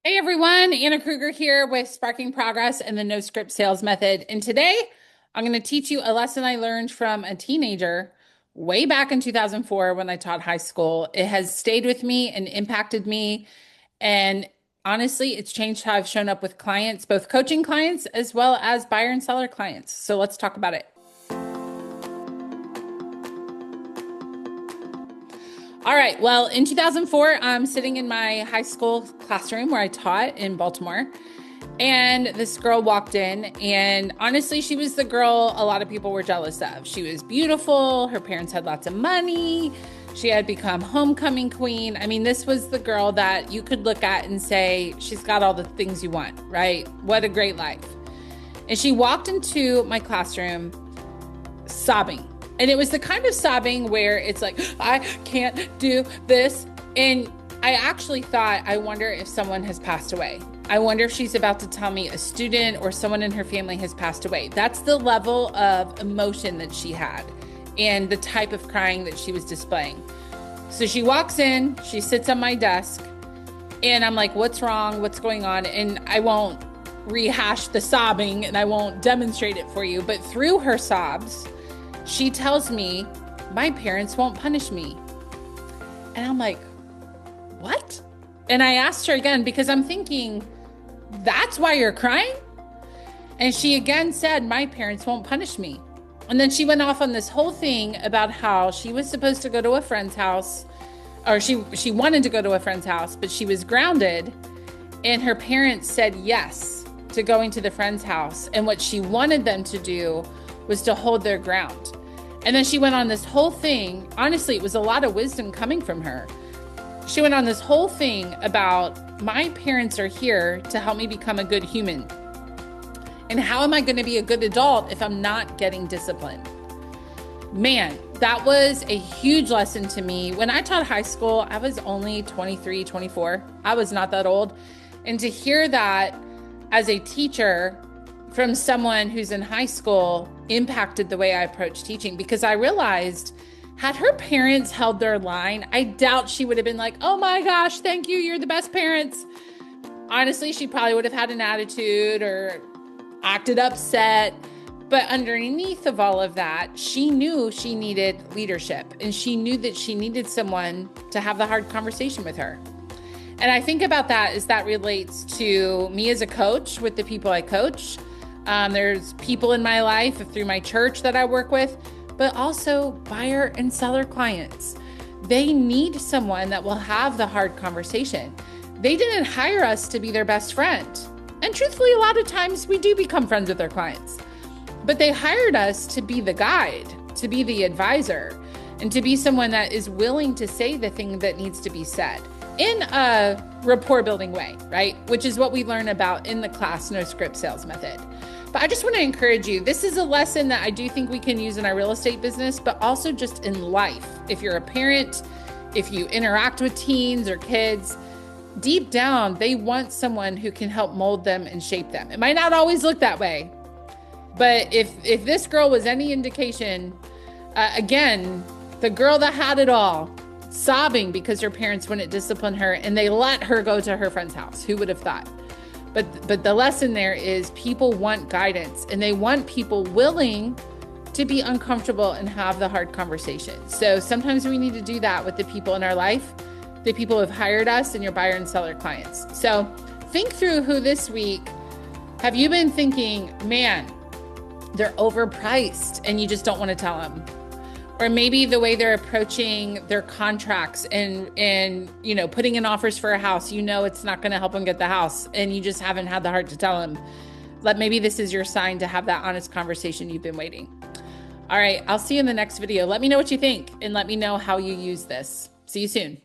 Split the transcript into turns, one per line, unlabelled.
Hey everyone, Anna Krueger here with Sparking Progress and the No Script Sales Method. And today I'm going to teach you a lesson I learned from a teenager way back in 2004 when I taught high school. It has stayed with me and impacted me. And honestly, it's changed how I've shown up with clients, both coaching clients as well as buyer and seller clients. So let's talk about it. All right. Well, in 2004, I'm sitting in my high school classroom where I taught in Baltimore. And this girl walked in, and honestly, she was the girl a lot of people were jealous of. She was beautiful. Her parents had lots of money. She had become homecoming queen. I mean, this was the girl that you could look at and say, she's got all the things you want, right? What a great life. And she walked into my classroom sobbing. And it was the kind of sobbing where it's like, I can't do this. And I actually thought, I wonder if someone has passed away. I wonder if she's about to tell me a student or someone in her family has passed away. That's the level of emotion that she had and the type of crying that she was displaying. So she walks in, she sits on my desk, and I'm like, what's wrong? What's going on? And I won't rehash the sobbing and I won't demonstrate it for you, but through her sobs, she tells me, my parents won't punish me. And I'm like, what? And I asked her again because I'm thinking, that's why you're crying? And she again said, my parents won't punish me. And then she went off on this whole thing about how she was supposed to go to a friend's house, or she wanted to go to a friend's house, but she was grounded. And her parents said yes to going to the friend's house. And what she wanted them to do was to hold their ground. And then she went on this whole thing. Honestly, it was a lot of wisdom coming from her. She went on this whole thing about my parents are here to help me become a good human. And how am I going to be a good adult if I'm not getting disciplined? Man, that was a huge lesson to me. When I taught high school, I was only 23, 24. I was not that old. And to hear that as a teacher from someone who's in high school impacted the way I approach teaching, because I realized had her parents held their line, I doubt she would have been like, oh my gosh, thank you, you're the best parents. Honestly, she probably would have had an attitude or acted upset. But underneath of all of that, she knew she needed leadership, and she knew that she needed someone to have the hard conversation with her. And I think about that as that relates to me as a coach with the people I coach. There's people in my life through my church that I work with, but also buyer and seller clients. They need someone that will have the hard conversation. They didn't hire us to be their best friend. And truthfully, a lot of times we do become friends with their clients, but they hired us to be the guide, to be the advisor, and to be someone that is willing to say the thing that needs to be said in a rapport building way, right? Which is what we learn about in the class, No Script Sales Method. But I just want to encourage you. This is a lesson that I do think we can use in our real estate business, but also just in life. If you're a parent, if you interact with teens or kids, deep down, they want someone who can help mold them and shape them. It might not always look that way, but if this girl was any indication, again, the girl that had it all, sobbing because her parents wouldn't discipline her and they let her go to her friend's house. Who would have thought? But the lesson there is people want guidance, and they want people willing to be uncomfortable and have the hard conversation. So sometimes we need to do that with the people in our life, the people who have hired us and your buyer and seller clients. So think through who this week have you been thinking, man, they're overpriced, and you just don't want to tell them. Or maybe the way they're approaching their contracts and putting in offers for a house, it's not going to help them get the house, and you just haven't had the heart to tell them. Maybe this is your sign to have that honest conversation you've been waiting. All right, I'll see you in the next video. Let me know what you think, and let me know how you use this. See you soon.